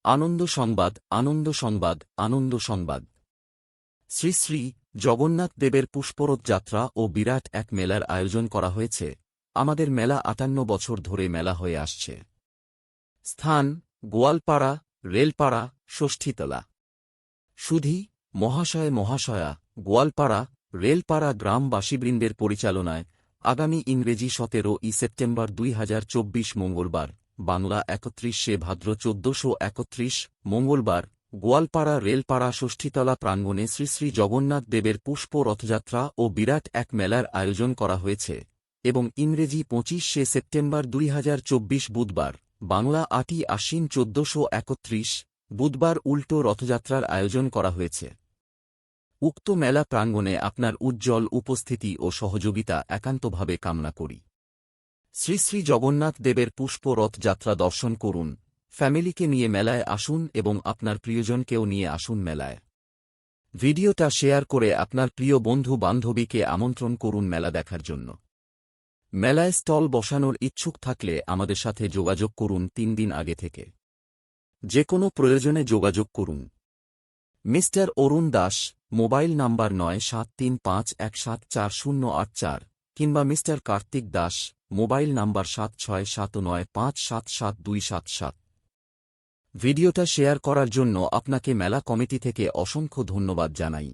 আনন্দ সংবাদ, আনন্দ সংবাদ, আনন্দ সংবাদ। শ্রী শ্রী জগন্নাথ দেবের পুষ্পরথ যাত্রা ও বিরাট এক মেলার আয়োজন করা হয়েছে। আমাদের মেলা ৫৮ বছর ধরে মেলা হয়ে আসছে। স্থান: গোয়ালপাড়া, রেলপাড়া, ষষ্ঠীতলা। সুধী মহাশয় মহাশয়া, গোয়ালপাড়া, রেলপাড়া গ্রামবাসীবৃন্দের পরিচালনায় আগামী ইংরেজি ১৭ই সেপ্টেম্বর ২০২৪ মঙ্গলবার, বাংলা ৩১শে ভাদ্র ১৪৩১ মঙ্গলবার, গোয়ালপাড়া রেলপাড়া ষষ্ঠীতলা প্রাঙ্গণে শ্রী শ্রী জগন্নাথ দেবের পুষ্প রথযাত্রা ও বিরাট এক মেলার আয়োজন করা হয়েছে এবং ইংরেজি ২৫শে সেপ্টেম্বর ২০২৪ বুধবার, বাংলা ৮ই আশ্বিন ১৪৩১ বুধবার উল্টো রথযাত্রার আয়োজন করা হয়েছে। উক্ত মেলা প্রাঙ্গণে আপনার উজ্জ্বল উপস্থিতি ও সহযোগিতা একান্তভাবে কামনা করি। শ্রী শ্রী জগন্নাথ দেবের পুষ্প রথযাত্রা দর্শন করুন, ফ্যামিলিকে নিয়ে মেলায় আসুন এবং আপনার প্রিয়জনকেও নিয়ে আসুন মেলায়। ভিডিওটা শেয়ার করে আপনার প্রিয় বন্ধু বান্ধবীকে আমন্ত্রণ করুন মেলা দেখার জন্য। মেলায় স্টল বসানোর ইচ্ছুক থাকলে আমাদের সাথে যোগাযোগ করুন ৩ দিন আগে থেকে। যে কোনো প্রয়োজনে যোগাযোগ করুন। মিস্টার অরুণ দাস, মোবাইল নাম্বার ৯৭৩৫১৭৪০৮৪ কিংবা mister Kartik Das, mobile number 7679577277। ভিডিওটা শেয়ার করার জন্য আপনাকে মেলা কমিটি থেকে অসংখ্য ধন্যবাদ জানাই।